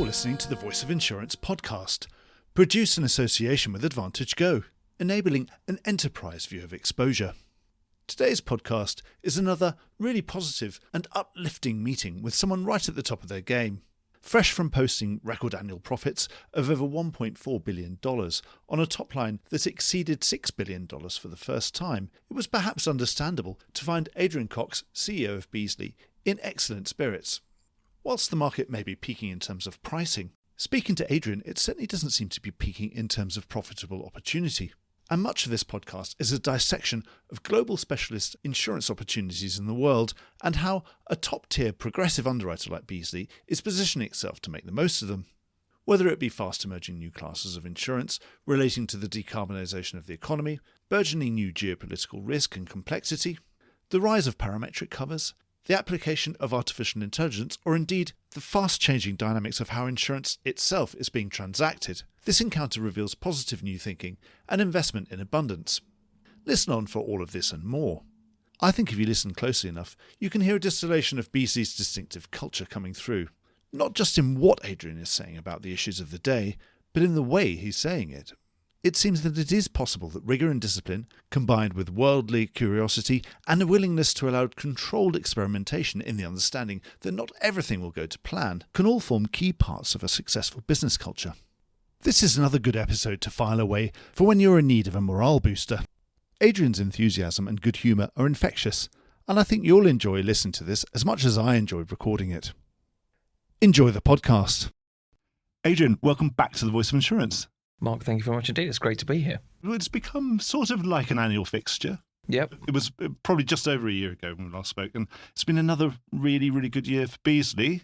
listening to the Voice of Insurance podcast, produced in association with Advantage Go, enabling an enterprise view of exposure. Today's podcast is another really positive and uplifting meeting with someone right at the top of their game. Fresh from posting record annual profits of over $1.4 billion on a top line that exceeded $6 billion for the first time, it was perhaps understandable to find Adrian Cox, CEO of Beazley, in excellent spirits. Whilst the market may be peaking in terms of pricing, speaking to Adrian, it certainly doesn't seem to be peaking in terms of profitable opportunity. And much of this podcast is a dissection of global specialist insurance opportunities in the world and how a top-tier progressive underwriter like Beazley is positioning itself to make the most of them. Whether it be fast-emerging new classes of insurance relating to the decarbonisation of the economy, burgeoning new geopolitical risk and complexity, the rise of parametric covers, the application of artificial intelligence, or indeed the fast-changing dynamics of how insurance itself is being transacted, this encounter reveals positive new thinking and investment in abundance. Listen on for all of this and more. I think if you listen closely enough, you can hear a distillation of Beazley's distinctive culture coming through, not just in what Adrian is saying about the issues of the day, but in the way he's saying it. It seems that it is possible that rigour and discipline, combined with worldly curiosity and a willingness to allow controlled experimentation in the understanding that not everything will go to plan, can all form key parts of a successful business culture. This is another good episode to file away for when you're in need of a morale booster. Adrian's enthusiasm and good humour are infectious, and I think you'll enjoy listening to this as much as I enjoyed recording it. Enjoy the podcast. Adrian, welcome back to the Voice of Insurance. Mark, thank you very much indeed. It's great to be here. It's become sort of like an annual fixture. Yep. It was probably just over a year ago when we last spoke, and it's been another really, really good year for Beazley.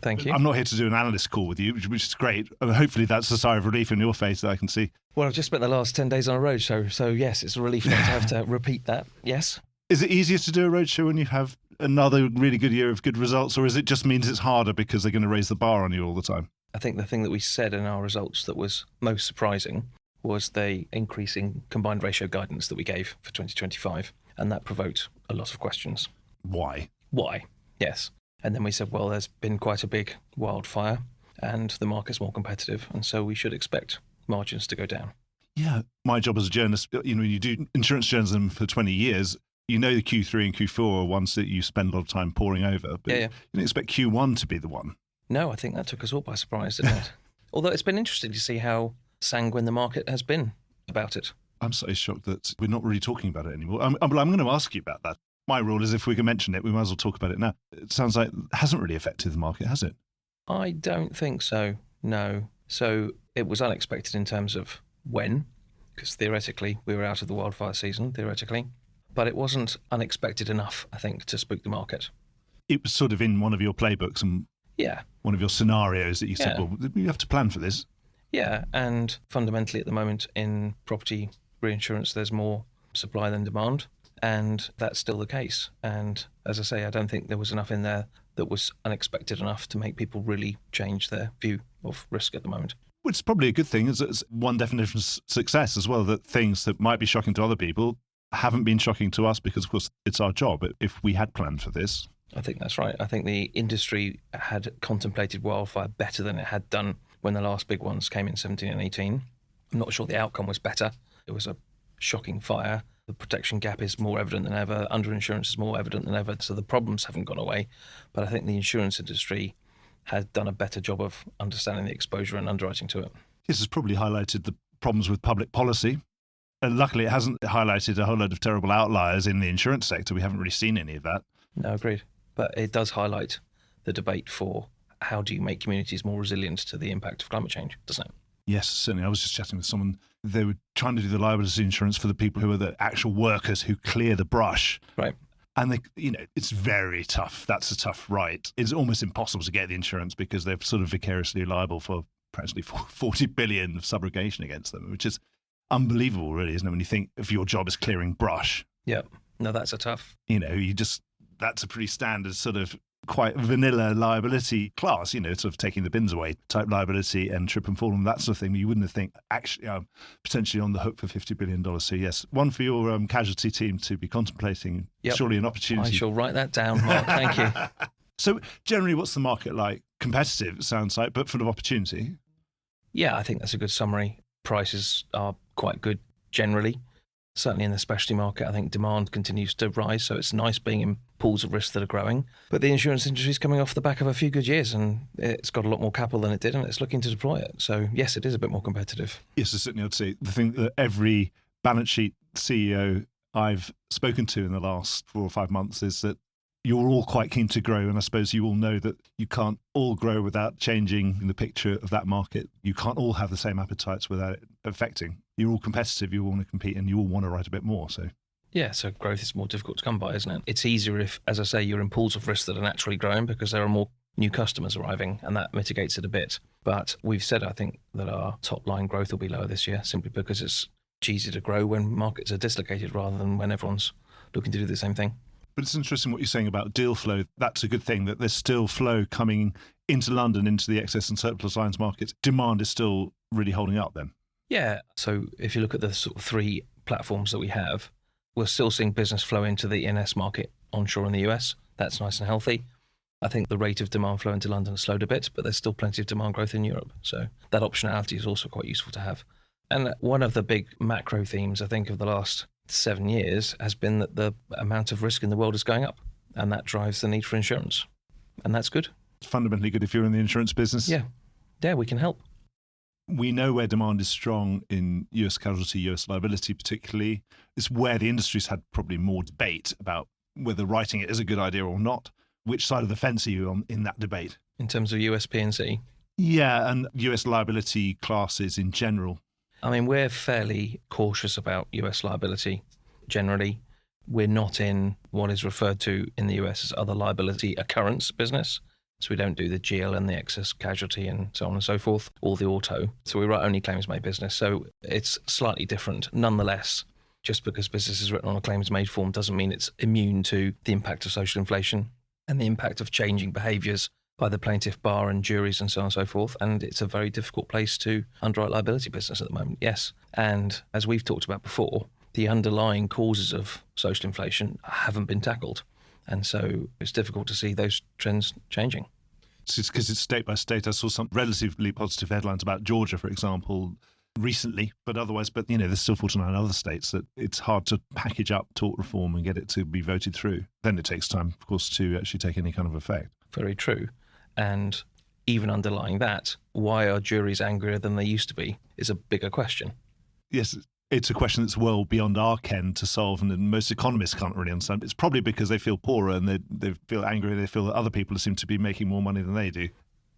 Thank you. I'm not here to do an analyst call with you, which is great. And hopefully that's a sigh of relief in your face that I can see. Well, I've just spent the last 10 days on a roadshow, so yes, it's a relief not to have to repeat that. Yes. Is it easier to do a roadshow when you have another really good year of good results, or is it just means it's harder because they're going to raise the bar on you all the time? I think the thing that we said in our results that was most surprising was the increasing combined ratio guidance that we gave for 2025, and that provoked a lot of questions. Why? Yes. And then we said, well, there's been quite a big wildfire and the market's more competitive, and so we should expect margins to go down. Yeah. My job as a journalist, when you do insurance journalism for 20 years, the Q3 and Q4 are ones that you spend a lot of time poring over, but you didn't expect Q1 to be the one. No, I think that took us all by surprise, didn't it? Although it's been interesting to see how sanguine the market has been about it. I'm so shocked that we're not really talking about it anymore. I'm going to ask you about that. My rule is if we can mention it, we might as well talk about it now. It sounds like it hasn't really affected the market, has it? I don't think so, no. So it was unexpected in terms of when, because theoretically we were out of the wildfire season, but it wasn't unexpected enough, I think, to spook the market. It was sort of in one of your playbooks and one of your scenarios that you said, well, you have to plan for this. Yeah, and fundamentally at the moment in property reinsurance, there's more supply than demand, and that's still the case. And as I say, I don't think there was enough in there that was unexpected enough to make people really change their view of risk at the moment. Which is probably a good thing. It's one definition of success as well, that things that might be shocking to other people haven't been shocking to us because, of course, it's our job. If we had planned for this. I think that's right. I think the industry had contemplated wildfire better than it had done when the last big ones came in 17 and 18. I'm not sure the outcome was better. It was a shocking fire. The protection gap is more evident than ever. Underinsurance is more evident than ever. So the problems haven't gone away. But I think the insurance industry had done a better job of understanding the exposure and underwriting to it. This has probably highlighted the problems with public policy. And luckily, it hasn't highlighted a whole load of terrible outliers in the insurance sector. We haven't really seen any of that. No, agreed. But it does highlight the debate for how do you make communities more resilient to the impact of climate change, doesn't it? Yes, certainly. I was just chatting with someone. They were trying to do the liability insurance for the people who are the actual workers who clear the brush. Right. And it's very tough. That's a tough right. It's almost impossible to get the insurance because they're sort of vicariously liable for practically 40 billion of subrogation against them, which is unbelievable, really, isn't it? When you think if your job is clearing brush. Yeah. No, that's a tough. That's a pretty standard sort of quite vanilla liability class, sort of taking the bins away type liability and trip and fall and that sort of thing. You wouldn't have think, actually, I'm potentially on the hook for $50 billion. So yes, one for your casualty team to be contemplating, surely an opportunity. I shall write that down, Mark. Thank you. So generally, what's the market like? Competitive, it sounds like, but full of opportunity. Yeah, I think that's a good summary. Prices are quite good generally. Certainly in the specialty market, I think demand continues to rise, so it's nice being in pools of risk that are growing. But the insurance industry is coming off the back of a few good years, and it's got a lot more capital than it did, and it's looking to deploy it. So yes, it is a bit more competitive. Yes, certainly I'd say the thing that every balance sheet CEO I've spoken to in the last 4 or 5 months is that you're all quite keen to grow, and I suppose you all know that you can't all grow without changing the picture of that market. You can't all have the same appetites without it affecting. You're all competitive, you all want to compete, and you all want to write a bit more. So so growth is more difficult to come by, isn't it? It's easier if, as I say, you're in pools of risk that are naturally growing because there are more new customers arriving, and that mitigates it a bit. But we've said, I think, that our top line growth will be lower this year simply because it's easier to grow when markets are dislocated rather than when everyone's looking to do the same thing. But it's interesting what you're saying about deal flow. That's a good thing, that there's still flow coming into London, into the excess and surplus lines markets. Demand is still really holding up then. Yeah. So if you look at the sort of 3 platforms that we have, we're still seeing business flow into the E&S market onshore in the US. That's nice and healthy. I think the rate of demand flow into London has slowed a bit, but there's still plenty of demand growth in Europe. So that optionality is also quite useful to have. And one of the big macro themes, I think, of the last 7 years has been that the amount of risk in the world is going up, and that drives the need for insurance. And that's good. It's fundamentally good if you're in the insurance business. Yeah, we can help. We know where demand is strong in US casualty, US liability particularly. It's where the industry's had probably more debate about whether writing it is a good idea or not. Which side of the fence are you on in that debate? In terms of US P&C? Yeah, and US liability classes in general. I mean, we're fairly cautious about US liability generally. We're not in what is referred to in the US as other liability occurrence business. So we don't do the GL and the excess casualty and so on and so forth, or the auto. So we write only claims-made business. So it's slightly different. Nonetheless, just because business is written on a claims-made form doesn't mean it's immune to the impact of social inflation and the impact of changing behaviours by the plaintiff bar and juries and so on and so forth. And it's a very difficult place to underwrite liability business at the moment, yes. And as we've talked about before, the underlying causes of social inflation haven't been tackled. And so it's difficult to see those trends changing. It's because it's state by state. I saw some relatively positive headlines about Georgia, for example, recently, but there's still 49 other states that it's hard to package up tort reform and get it to be voted through. Then it takes time, of course, to actually take any kind of effect. Very true. And even underlying that, why are juries angrier than they used to be is a bigger question. Yes, it's a question that's well beyond our ken to solve, and most economists can't really understand. It's probably because they feel poorer and they feel angry. They feel that other people seem to be making more money than they do.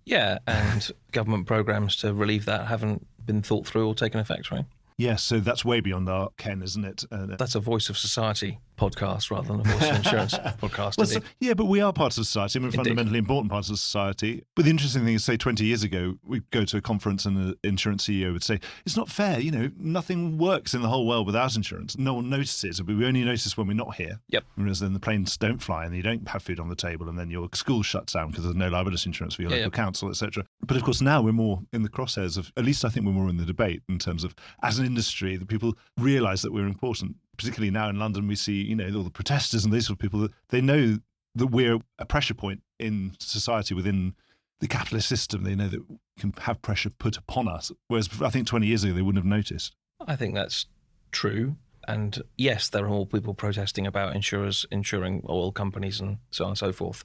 Yeah, and government programs to relieve that haven't been thought through or taken effect, right? Yes, so that's way beyond our ken, isn't it? That's a Voice of Society podcast rather than a Voice of Insurance podcast. Well, but we are part of society. We're fundamentally important parts of society. But the interesting thing is, say, 20 years ago, we'd go to a conference and an insurance CEO would say, it's not fair, nothing works in the whole world without insurance. No one notices. We only notice when we're not here. Yep. Whereas then the planes don't fly and you don't have food on the table, and then your school shuts down because there's no liability insurance for your local council, etc. But of course, now we're more in the crosshairs of, at least I think we're more in the debate in terms of, as an industry, that people realise that we're important. Particularly now in London, we see, all the protesters and these sort of people, that they know that we're a pressure point in society within the capitalist system. They know that we can have pressure put upon us, whereas I think 20 years ago they wouldn't have noticed. I think that's true. And yes, there are more people protesting about insurers insuring oil companies and so on and so forth.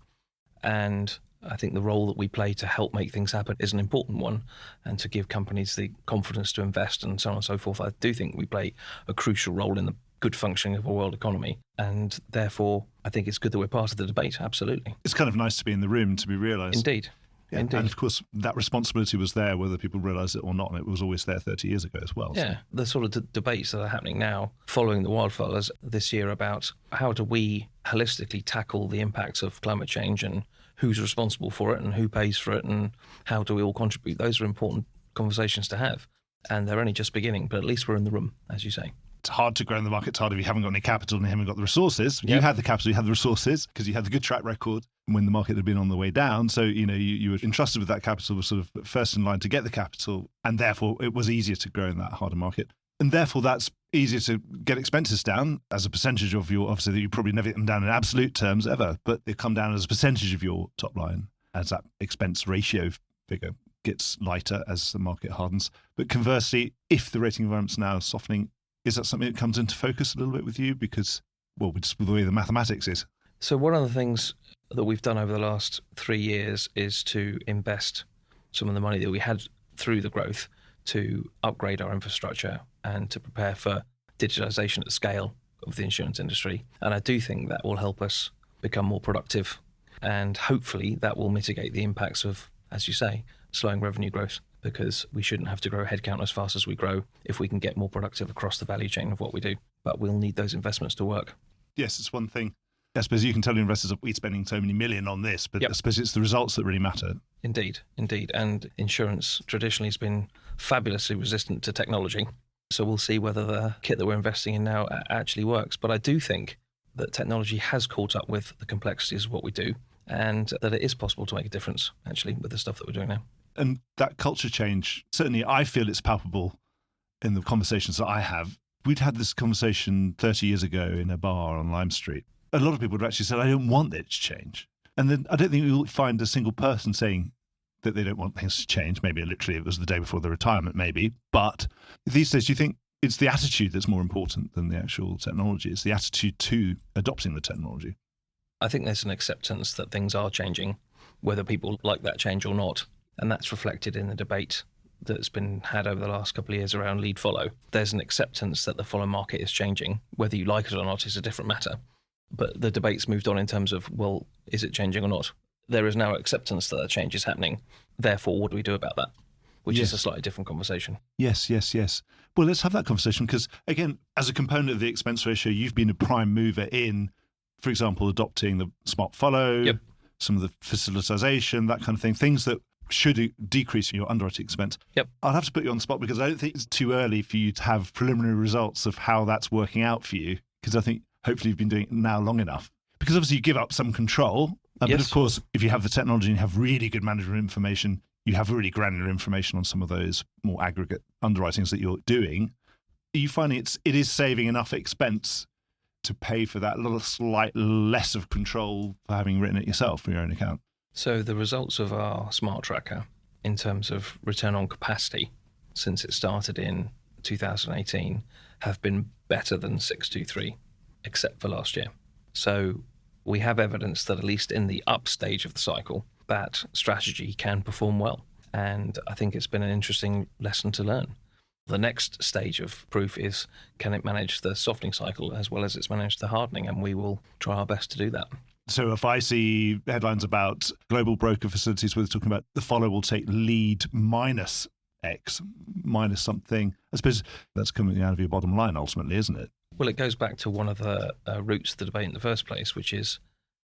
And I think the role that we play to help make things happen is an important one, and to give companies the confidence to invest and so on and so forth. I do think we play a crucial role in the good functioning of a world economy, and therefore I think it's good that we're part of the debate. Absolutely. It's kind of nice to be in the room to be realised. Indeed. Yeah. Indeed. And of course that responsibility was there whether people realise it or not, and it was always there 30 years ago as well. Yeah, so the sort of debates that are happening now following the wildfires this year about how do we holistically tackle the impacts of climate change and who's responsible for it and who pays for it and how do we all contribute, those are important conversations to have. And they're only just beginning, but at least we're in the room, as you say. It's hard to grow in the market. It's hard if you haven't got any capital and you haven't got the resources. Yep. You had the capital, you had the resources because you had the good track record when the market had been on the way down. So, you were entrusted with that capital, was sort of first in line to get the capital, and therefore it was easier to grow in that harder market. And therefore that's easier to get expenses down as a percentage of your, obviously you probably never get them down in absolute terms ever, but they come down as a percentage of your top line as that expense ratio figure gets lighter as the market hardens. But conversely, if the rating environment's now softening, is that something that comes into focus a little bit with you? Because, well, just the way the mathematics is. So one of the things that we've done over the last 3 years is to invest some of the money that we had through the growth to upgrade our infrastructure and to prepare for digitization at scale of the insurance industry. And I do think that will help us become more productive, and hopefully that will mitigate the impacts of, as you say, slowing revenue growth, because we shouldn't have to grow headcount as fast as we grow if we can get more productive across the value chain of what we do. But we'll need those investments to work. Yes, it's one thing. I suppose you can tell investors that we're spending so many million on this, but I suppose it's the results that really matter. Indeed. And insurance traditionally has been fabulously resistant to technology. So we'll see whether the kit that we're investing in now actually works. But I do think that technology has caught up with the complexities of what we do, and that it is possible to make a difference, actually, with the stuff that we're doing now. And that culture change, certainly I feel it's palpable in the conversations that I have. We'd had this conversation 30 years ago in a bar on Lime Street. A lot of people would have actually said, I don't want it to change. And then I don't think you'll find a single person saying that they don't want things to change. Maybe literally it was the day before the retirement, maybe. But these days, do you think it's the attitude that's more important than the actual technology? It's the attitude to adopting the technology. I think there's an acceptance that things are changing, whether people like that change or not. And that's reflected in the debate that's been had over the last couple of years around lead follow. There's an acceptance that the follow market is changing. Whether you like it or not is a different matter. But the debate's moved on in terms of, well, is it changing or not? There is now acceptance that that change is happening. Therefore, what do we do about that? Which is a slightly different conversation. Yes. Well, let's have that conversation because, again, as a component of the expense ratio, you've been a prime mover in, for example, adopting the smart follow, some of the facilitization, that kind of thing, things that should decrease your underwriting expense. I'll have to put you on the spot because I don't think it's too early for you to have preliminary results of how that's working out for you, because I think hopefully you've been doing it now long enough. Because obviously you give up some control, but of course, if you have the technology and you have really good management information, you have really granular information on some of those more aggregate underwritings that you're doing, are you finding it is saving enough expense to pay for that little slight less of control for having written it yourself for your own account? So the results of our smart tracker in terms of return on capacity since it started in 2018 have been better than 623, except for last year. So we have evidence that at least in the up stage of the cycle, that strategy can perform well. And I think it's been an interesting lesson to learn. The next stage of proof is, can it manage the softening cycle as well as it's managed the hardening? And we will try our best to do that. So if I see headlines about global broker facilities where they're talking about the follow will take lead minus X, minus something, I suppose that's coming out of your bottom line ultimately, isn't it? Well, it goes back to one of the roots of the debate in the first place, which is,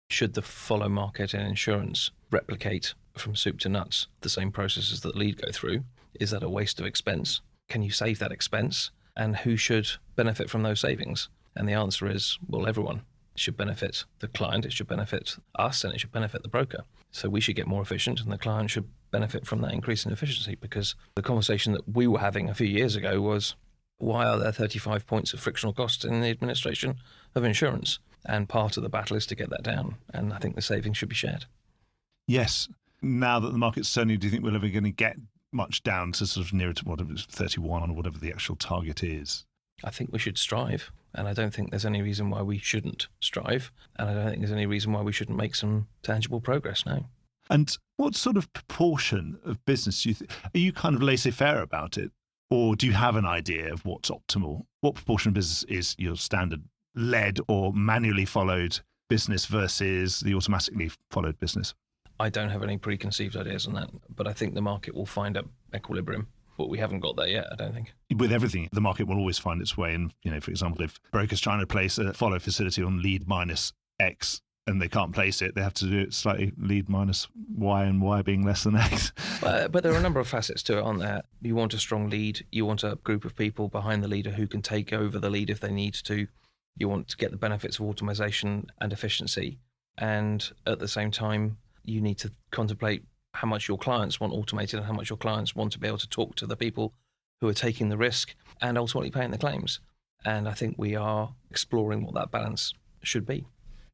should the follow market in insurance replicate from soup to nuts the same processes that lead go through? Is that a waste of expense? Can you save that expense? And who should benefit from those savings? And the answer is, well, everyone. It should benefit the client, it should benefit us, and it should benefit the broker. So we should get more efficient, and the client should benefit from that increase in efficiency, because the conversation that we were having a few years ago was, why are there 35 points of frictional costs in the administration of insurance? And part of the battle is to get that down, and I think the savings should be shared. Yes. Now that the market's turning, do you think we're ever going to get much down to sort of nearer to whatever 31 or whatever the actual target is? I think we should strive, and I don't think there's any reason why we shouldn't strive, and I don't think there's any reason why we shouldn't make some tangible progress now. And what sort of proportion of business do you are you kind of laissez-faire about it, or do you have an idea of what's optimal? What proportion of business is your standard led or manually followed business versus the automatically followed business? I don't have any preconceived ideas on that, but I think the market will find an equilibrium. But we haven't got there yet, I don't think. With everything, the market will always find its way. And, for example, if brokers trying to place a follow facility on lead minus X and they can't place it, they have to do it slightly lead minus Y, and Y being less than X. But there are a number of facets to it, aren't there? You want a strong lead. You want a group of people behind the leader who can take over the lead if they need to. You want to get the benefits of automation and efficiency. And at the same time, you need to contemplate how much your clients want automated and how much your clients want to be able to talk to the people who are taking the risk and ultimately paying the claims. And I think we are exploring what that balance should be.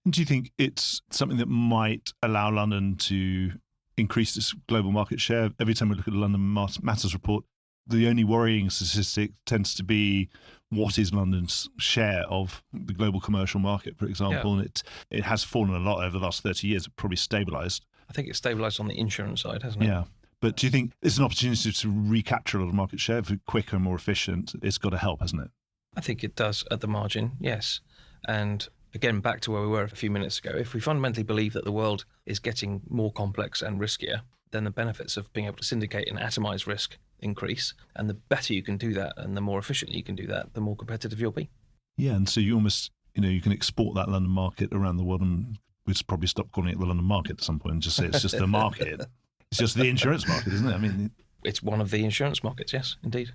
Do you think it's something that might allow London to increase its global market share? Every time we look at the London Matters report, the only worrying statistic tends to be what is London's share of the global commercial market, for example. Yeah. And it has fallen a lot over the last 30 years, probably stabilised. I think it's stabilised on the insurance side, hasn't it? Yeah. But do you think it's an opportunity to recapture a lot of market share, if it's quicker and more efficient? It's got to help, hasn't it? I think it does at the margin, yes. And again, back to where we were a few minutes ago, if we fundamentally believe that the world is getting more complex and riskier, then the benefits of being able to syndicate and atomize risk increase. And the better you can do that and the more efficiently you can do that, the more competitive you'll be. Yeah, and so you almost, you can export that London market around the world, and we'd probably stop calling it the London market at some point and just say it's just the market. It's just the insurance market, isn't it? I mean, it's one of the insurance markets, yes, indeed.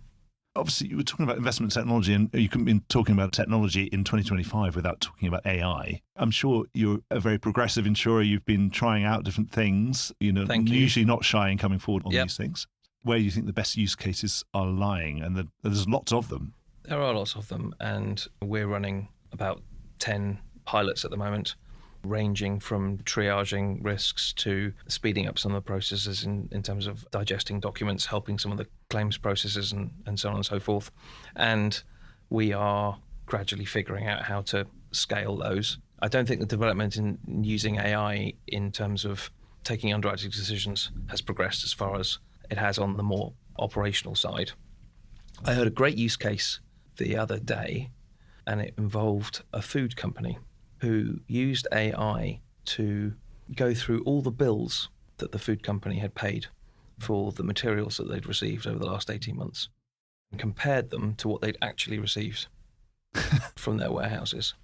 Obviously, you were talking about investment technology, and you couldn't be talking about technology in 2025 without talking about AI. I'm sure you're a very progressive insurer. You've been trying out different things, Thank you. Usually not shy in coming forward on these things. Where do you think the best use cases are lying? And there's lots of them. There are lots of them, and we're running about 10 pilots at the moment, ranging from triaging risks to speeding up some of the processes in terms of digesting documents, helping some of the claims processes and so on and so forth. And we are gradually figuring out how to scale those. I don't think the development in using AI in terms of taking underwriting decisions has progressed as far as it has on the more operational side. I heard a great use case the other day, and it involved a food company who used AI to go through all the bills that the food company had paid for the materials that they'd received over the last 18 months and compared them to what they'd actually received from their warehouses.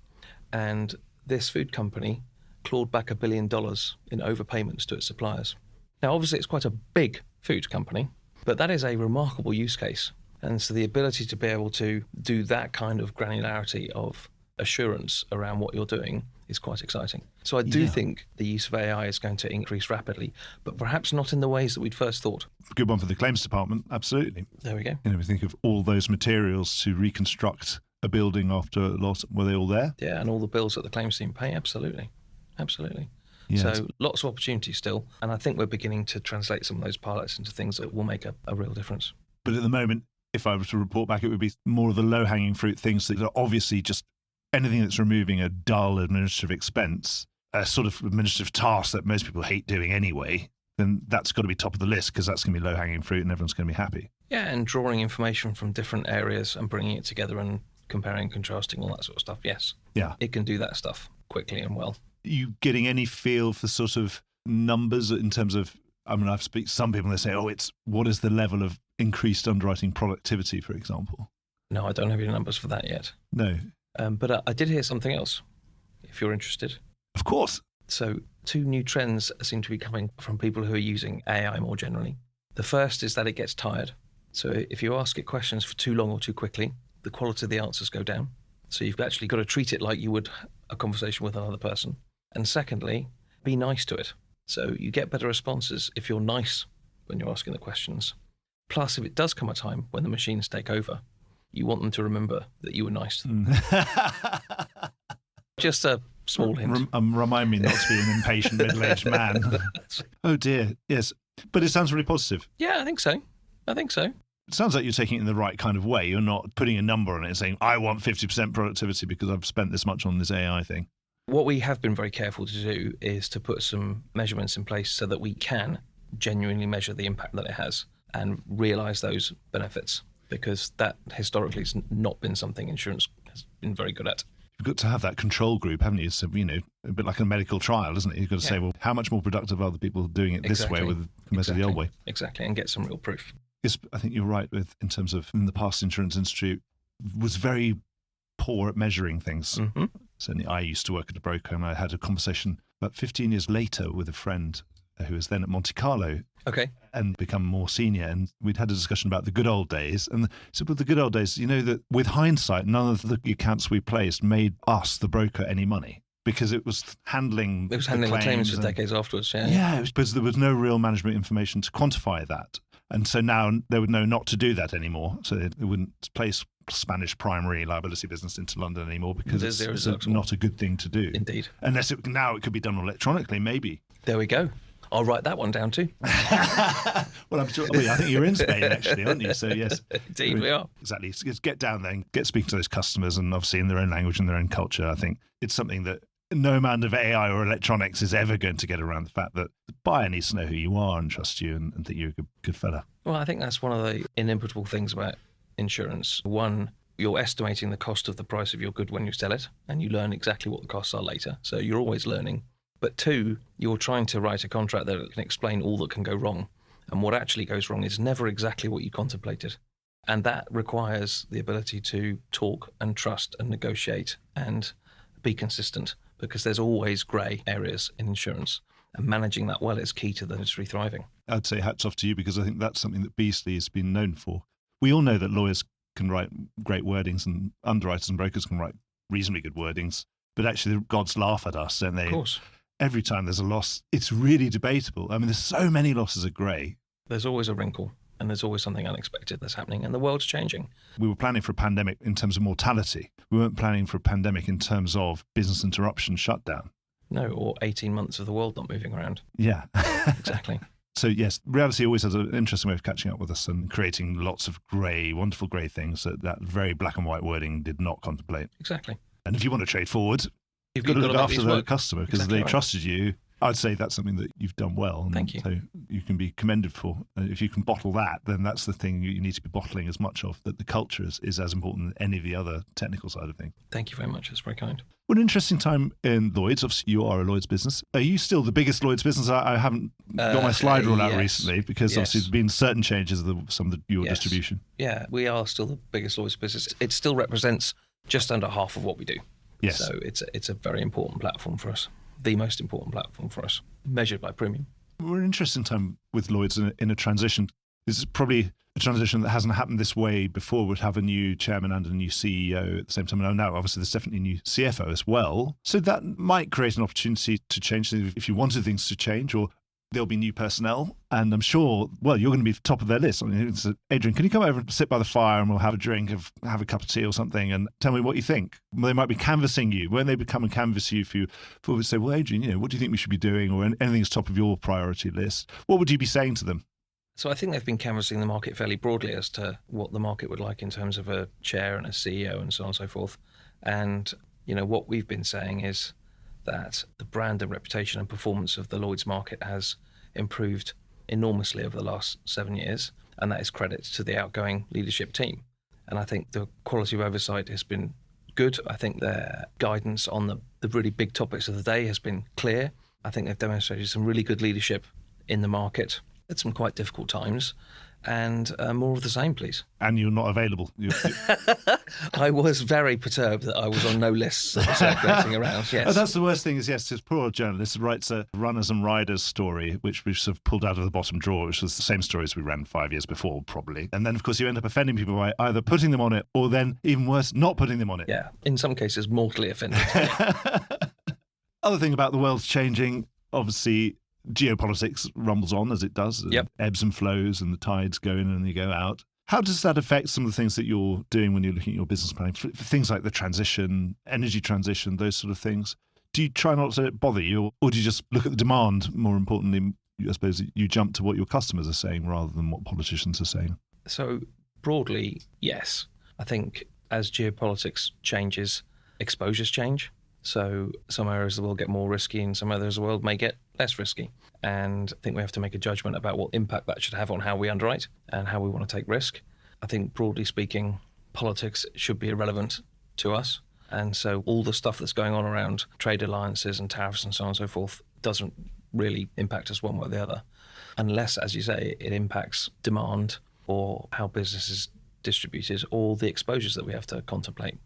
And this food company clawed back $1 billion in overpayments to its suppliers. Now, obviously, it's quite a big food company, but that is a remarkable use case. And so the ability to be able to do that kind of granularity of assurance around what you're doing is quite exciting. So I do think the use of AI is going to increase rapidly, but perhaps not in the ways that we'd first thought. Good one for the claims department, absolutely. There we go. We think of all those materials to reconstruct a building after a loss. Were they all there? Yeah, and all the bills that the claims team pay, absolutely. Absolutely. Yes. So lots of opportunities still, and I think we're beginning to translate some of those pilots into things that will make a real difference. But at the moment, if I were to report back, it would be more of the low-hanging fruit things that are obviously just anything that's removing a dull administrative expense, a sort of administrative task that most people hate doing anyway, then that's got to be top of the list because that's going to be low-hanging fruit and everyone's going to be happy. Yeah, and drawing information from different areas and bringing it together and comparing, contrasting, all that sort of stuff, yes. Yeah. It can do that stuff quickly and well. Are you getting any feel for sort of numbers in terms of, I've spoken to some people and they say, what is the level of increased underwriting productivity, for example? No, I don't have any numbers for that yet. No. But I did hear something else, if you're interested. Of course. So 2 new trends seem to be coming from people who are using AI more generally. The first is that it gets tired. So if you ask it questions for too long or too quickly, the quality of the answers go down. So you've actually got to treat it like you would a conversation with another person. And secondly, be nice to it. So you get better responses if you're nice when you're asking the questions. Plus, if it does come a time when the machines take over, you want them to remember that you were nice to them. Just a small hint. Remind me not to be an impatient middle-aged man. Oh dear, yes. But it sounds really positive. Yeah, I think so. It sounds like you're taking it in the right kind of way. You're not putting a number on it and saying, I want 50% productivity because I've spent this much on this AI thing. What we have been very careful to do is to put some measurements in place so that we can genuinely measure the impact that it has and realise those benefits, because that historically has not been something insurance has been very good at. You've got to have that control group, haven't you? So, a bit like a medical trial, isn't it? You've got to say, well, how much more productive are the people doing it this way compared to the old way? Exactly, and get some real proof. Yes, I think you're right in terms of in the past, insurance industry was very poor at measuring things. Mm-hmm. Certainly I used to work at a broker, and I had a conversation about 15 years later with a friend who was then at Monte Carlo. Okay. And become more senior. And we'd had a discussion about the good old days. And so with the good old days, that with hindsight, none of the accounts we placed made us, the broker, any money because it was handling the claims for decades afterwards. Yeah. Yeah, it was because there was no real management information to quantify that. And so now they would know not to do that anymore. So they wouldn't place Spanish primary liability business into London anymore because it's not a good thing to do. Indeed. Unless now it could be done electronically, maybe. There we go. I'll write that one down too. Well, I'm sure. I think you're in Spain, actually, aren't you? So, yes. Indeed, we are. Exactly. So get down there and get speaking to those customers, and obviously in their own language and their own culture. I think it's something that no amount of AI or electronics is ever going to get around the fact that the buyer needs to know who you are and trust you and think you're a good fella. Well, I think that's one of the inimitable things about insurance. One, you're estimating the cost of the price of your good when you sell it, and you learn exactly what the costs are later. So you're always learning. But two, you're trying to write a contract that can explain all that can go wrong. And what actually goes wrong is never exactly what you contemplated. And that requires the ability to talk and trust and negotiate and be consistent, because there's always grey areas in insurance. And managing that well is key to the industry thriving. I'd say hats off to you, because I think that's something that Beazley has been known for. We all know that lawyers can write great wordings and underwriters and brokers can write reasonably good wordings. But actually, the gods laugh at us, don't they? Of course. Every time there's a loss, it's really debatable. I mean, there's so many losses of grey. There's always a wrinkle, and there's always something unexpected that's happening, and the world's changing. We were planning for a pandemic in terms of mortality. We weren't planning for a pandemic in terms of business interruption shutdown. No, or 18 months of the world not moving around. Yeah. Exactly. So, yes, reality always has an interesting way of catching up with us and creating lots of grey, wonderful grey things that very black and white wording did not contemplate. Exactly. And if you want to trade forward, you've got You've to got look to after the customer, because exactly they right. trusted you. I'd say that's something that you've done well. And Thank you. So you can be commended for. If you can bottle that, then that's the thing you need to be bottling as much of, that the culture is as important as any of the other technical side of things. Thank you very much. That's very kind. What an interesting time in Lloyd's. Obviously, you are a Lloyd's business. Are you still the biggest Lloyd's business? I haven't got my slide rule out recently, because obviously there's been certain changes of some of your distribution. Yeah, we are still the biggest Lloyd's business. It still represents just under half of what we do. Yes. So it's a very important platform for us, the most important platform for us, measured by premium. We're in an interesting time with Lloyd's in a transition. This is probably a transition that hasn't happened this way before. We'd have a new chairman and a new CEO at the same time. And now, obviously, there's definitely a new CFO as well. So that might create an opportunity to change things if you wanted things to change, or there'll be new personnel. And I'm sure, well, you're going to be top of their list. I mean, Adrian, can you come over and sit by the fire and we'll have a drink, have a cup of tea or something, and tell me what you think? Well, they might be canvassing you. When they come and canvass you for we say, well, Adrian, what do you think we should be doing, or anything that's top of your priority list? What would you be saying to them? So I think they've been canvassing the market fairly broadly as to what the market would like in terms of a chair and a CEO and so on and so forth. And, what we've been saying is that the brand and reputation and performance of the Lloyd's market has improved enormously over the last 7 years, and that is credit to the outgoing leadership team. And I think the quality of oversight has been good. I think their guidance on the really big topics of the day has been clear. I think they've demonstrated some really good leadership in the market at some quite difficult times, and more of the same, please. And you're not available. I was very perturbed that I was on no lists circulating around, yes. Oh, that's the worst thing is, yes, this poor journalist writes a runners and riders story, which we've sort of pulled out of the bottom drawer, which was the same story as we ran 5 years before, probably. And then, of course, you end up offending people by either putting them on it or then, even worse, not putting them on it. Yeah, in some cases, mortally offended. Other thing about the world's changing, obviously, geopolitics rumbles on as it does. Yep. Ebbs and flows, and the tides go in and they go out. How does that affect some of the things that you're doing when you're looking at your business planning? For things like the transition, energy transition, those sort of things. Do you try not to bother you, or do you just look at the demand? More importantly, I suppose you jump to what your customers are saying rather than what politicians are saying. So broadly, yes. I think as geopolitics changes, exposures change. So some areas of the world get more risky and some areas of the world may get less risky. And I think we have to make a judgment about what impact that should have on how we underwrite and how we want to take risk. I think broadly speaking, politics should be irrelevant to us. And so all the stuff that's going on around trade alliances and tariffs and so on and so forth doesn't really impact us one way or the other. Unless, as you say, it impacts demand or how business is distributed or the exposures that we have to contemplate.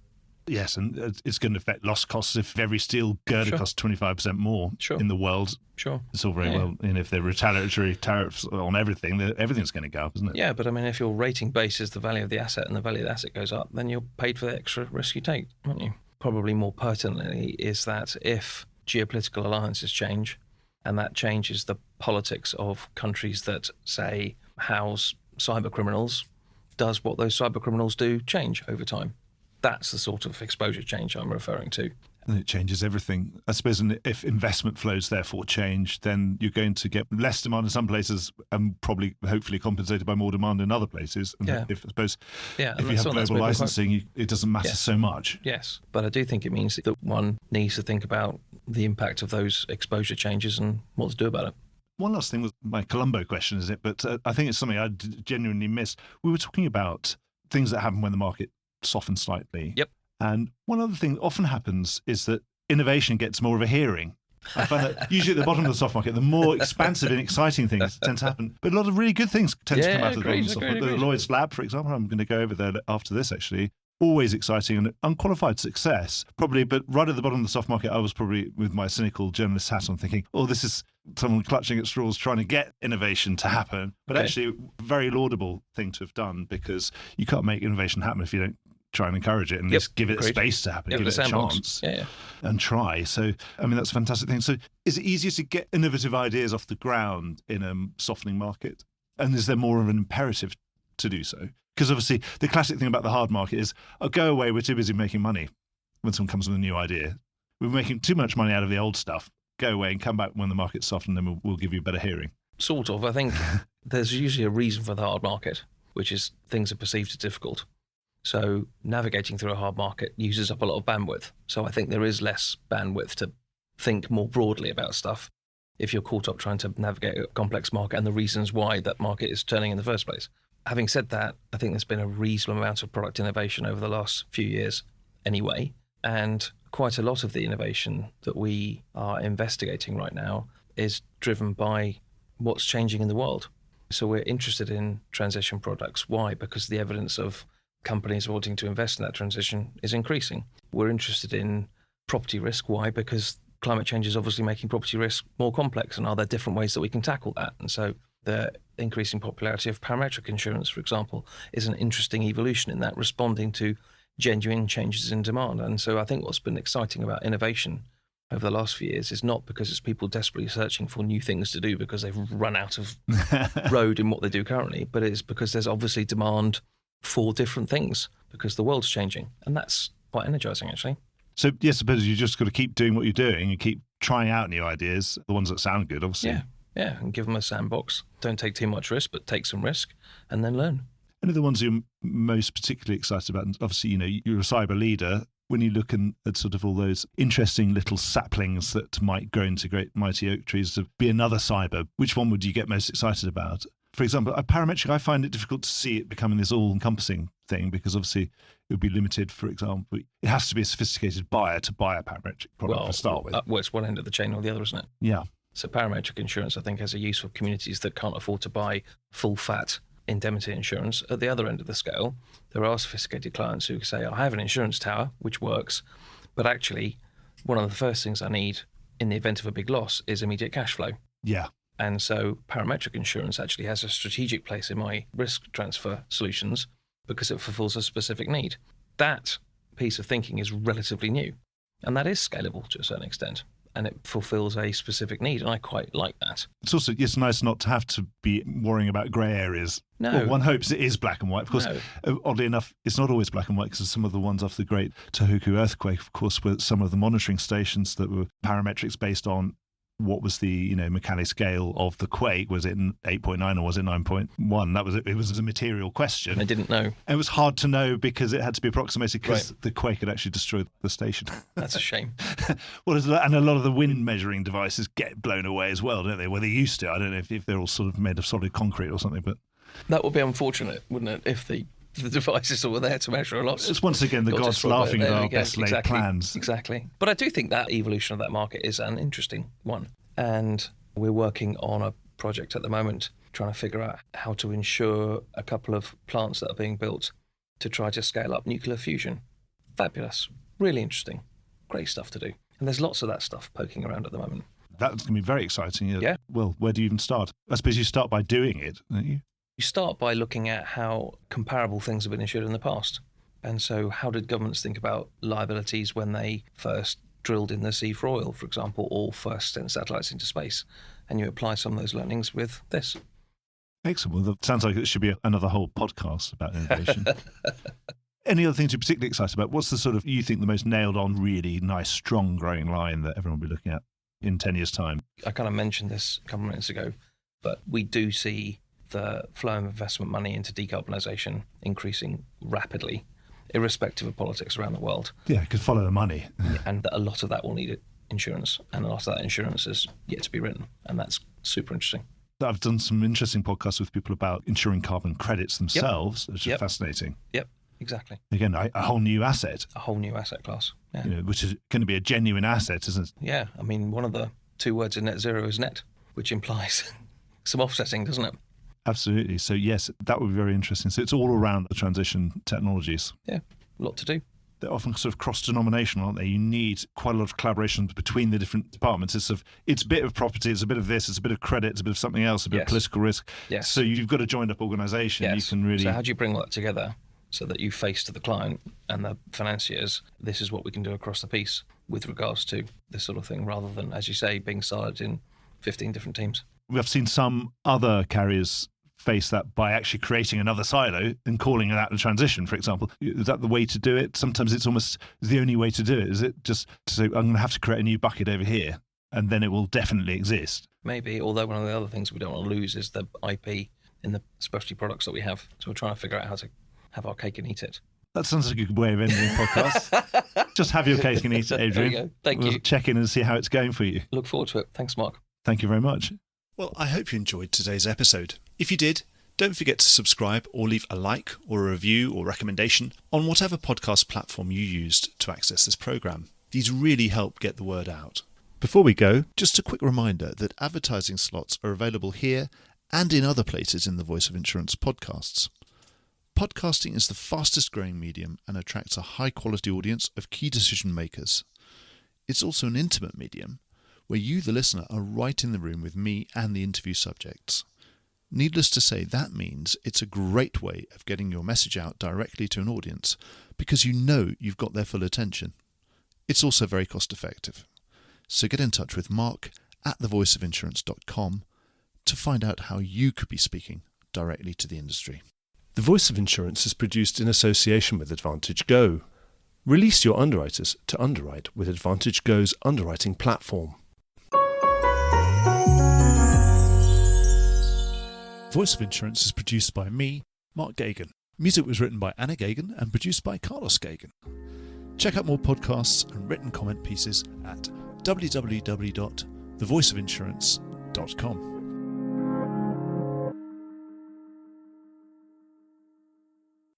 Yes, and it's going to affect loss costs if every steel girder costs 25% more in the world. Sure. It's all very well. And if they're retaliatory tariffs on everything, everything's going to go up, isn't it? Yeah, but I mean, if your rating base is the value of the asset and the value of the asset goes up, then you're paid for the extra risk you take, aren't you? Probably more pertinently is that if geopolitical alliances change, and that changes the politics of countries that, say, house cyber criminals, does what those cyber criminals do change over time? That's the sort of exposure change I'm referring to. And it changes everything. I suppose if investment flows therefore change, then you're going to get less demand in some places and probably, hopefully, compensated by more demand in other places. And if you have global licensing, it doesn't matter so much. Yes, but I do think it means that one needs to think about the impact of those exposure changes and what to do about it. One last thing was my Columbo question, is it? But I think it's something I genuinely missed. We were talking about things that happen when the market softens slightly. Yep. And one other thing that often happens is that innovation gets more of a hearing. I find that usually at the bottom of the soft market, the more expansive and exciting things tend to happen. But a lot of really good things tend to come out of the bottom of the soft market. The Lloyd's Lab, for example, I'm going to go over there after this, actually. Always exciting and unqualified success, probably. But right at the bottom of the soft market, I was probably with my cynical journalist hat on thinking, this is someone clutching at straws trying to get innovation to happen. But actually, very laudable thing to have done, because you can't make innovation happen if you don't try and encourage it and just give it a space to happen, give it a chance and try. So, I mean, that's a fantastic thing. So is it easier to get innovative ideas off the ground in a softening market? And is there more of an imperative to do so? Because obviously the classic thing about the hard market is, go away, we're too busy making money when someone comes with a new idea. We're making too much money out of the old stuff. Go away and come back when the market's soft, and then we'll give you a better hearing. Sort of. I think there's usually a reason for the hard market, which is things are perceived as difficult. So navigating through a hard market uses up a lot of bandwidth. So I think there is less bandwidth to think more broadly about stuff if you're caught up trying to navigate a complex market and the reasons why that market is turning in the first place. Having said that, I think there's been a reasonable amount of product innovation over the last few years anyway, and quite a lot of the innovation that we are investigating right now is driven by what's changing in the world. So we're interested in transition products. Why? Because the evidence of companies wanting to invest in that transition is increasing. We're interested in property risk. Why? Because climate change is obviously making property risk more complex, and are there different ways that we can tackle that? And so the increasing popularity of parametric insurance, for example, is an interesting evolution in that, responding to genuine changes in demand. And so I think what's been exciting about innovation over the last few years is not because it's people desperately searching for new things to do because they've run out of road in what they do currently, but it's because there's obviously demand for different things because the world's changing. And that's quite energizing, actually. So, yes, I suppose you just got to keep doing what you're doing and keep trying out new ideas, the ones that sound good, obviously. Yeah, and give them a sandbox. Don't take too much risk, but take some risk and then learn. Any of the ones you're most particularly excited about, and obviously, you're a cyber leader, when you look at sort of all those interesting little saplings that might grow into great mighty oak trees to be another cyber, which one would you get most excited about? For example, a parametric, I find it difficult to see it becoming this all-encompassing thing because obviously it would be limited. For example, it has to be a sophisticated buyer to buy a parametric product to start with. Well, it's one end of the chain or the other, isn't it? Yeah. So parametric insurance, I think, has a use for communities that can't afford to buy full-fat indemnity insurance. At the other end of the scale, there are sophisticated clients who say, I have an insurance tower, which works, but actually one of the first things I need in the event of a big loss is immediate cash flow. Yeah. And so parametric insurance actually has a strategic place in my risk transfer solutions because it fulfills a specific need. That piece of thinking is relatively new, and that is scalable to a certain extent, and it fulfills a specific need, and I quite like that. It's nice not to have to be worrying about grey areas. No. Well, one hopes it is black and white. Of course, oddly enough, it's not always black and white because some of the ones after the great Tohoku earthquake, of course, were some of the monitoring stations that were parametrics based on what was the Mercalli scale of the quake. Was it 8.9 or was it 9.1? It was a material question. I didn't know. And it was hard to know because it had to be approximated because the quake had actually destroyed the station. That's a shame. And a lot of the wind measuring devices get blown away as well, don't they? Well, they used to. I don't know if they're all sort of made of solid concrete or something, but that would be unfortunate, wouldn't it, if the devices that were there to measure a loss. It's once again the gods laughing at our best laid plans. Exactly. But I do think that evolution of that market is an interesting one. And we're working on a project at the moment trying to figure out how to insure a couple of plants that are being built to try to scale up nuclear fusion. Fabulous. Really interesting. Great stuff to do. And there's lots of that stuff poking around at the moment. That's going to be very exciting. Yeah. Well, where do you even start? I suppose you start by doing it, don't you? You start by looking at how comparable things have been insured in the past. And so how did governments think about liabilities when they first drilled in the sea for oil, for example, or first sent satellites into space? And you apply some of those learnings with this. Excellent. Well, that sounds like it should be another whole podcast about innovation. Any other things you're particularly excited about? What's the sort of, you think, the most nailed on, really nice, strong growing line that everyone will be looking at in 10 years' time? I kind of mentioned this a couple of minutes ago, but we do see the flow of investment money into decarbonisation increasing rapidly, irrespective of politics around the world. Yeah, you could follow the money. And a lot of that will need insurance, and a lot of that insurance is yet to be written, and that's super interesting. I've done some interesting podcasts with people about insuring carbon credits themselves, which is fascinating. Yep, exactly. Again, a whole new asset. A whole new asset class. Yeah. Which is going to be a genuine asset, isn't it? Yeah, I mean, one of the two words in net zero is net, which implies some offsetting, doesn't it? Absolutely. So yes, that would be very interesting. So it's all around the transition technologies. Yeah, a lot to do. They're often sort of cross-denominational, aren't they? You need quite a lot of collaboration between the different departments. It's a bit of property, it's a bit of this, it's a bit of credit, it's a bit of something else, a bit of political risk. Yes. So you've got a joined-up organisation. Yes. You can really. So how do you bring all that together so that you face to the client and the financiers, this is what we can do across the piece with regards to this sort of thing, rather than, as you say, being siloed in 15 different teams? We've seen some other carriers face that by actually creating another silo and calling that a transition, for example. Is that the way to do it? Sometimes it's almost the only way to do it. Is it just to say, I'm going to have to create a new bucket over here, and then it will definitely exist? Maybe, although one of the other things we don't want to lose is the IP in the specialty products that we have. So we're trying to figure out how to have our cake and eat it. That sounds like a good way of ending the podcast. Just have your cake and eat it, Adrian. There you go. Thank you. Check in and see how it's going for you. Look forward to it. Thanks, Mark. Thank you very much. Well, I hope you enjoyed today's episode. If you did, don't forget to subscribe or leave a like or a review or recommendation on whatever podcast platform you used to access this programme. These really help get the word out. Before we go, just a quick reminder that advertising slots are available here and in other places in the Voice of Insurance podcasts. Podcasting is the fastest growing medium and attracts a high quality audience of key decision makers. It's also an intimate medium where you, the listener, are right in the room with me and the interview subjects. Needless to say, that means it's a great way of getting your message out directly to an audience because you know you've got their full attention. It's also very cost effective. So get in touch with Mark at thevoiceofinsurance.com to find out how you could be speaking directly to the industry. The Voice of Insurance is produced in association with Advantage Go. Release your underwriters to underwrite with Advantage Go's underwriting platform. Voice of Insurance is produced by me, Mark Gagan. Music was written by Anna Gagan and produced by Carlos Gagan. Check out more podcasts and written comment pieces at www.thevoiceofinsurance.com.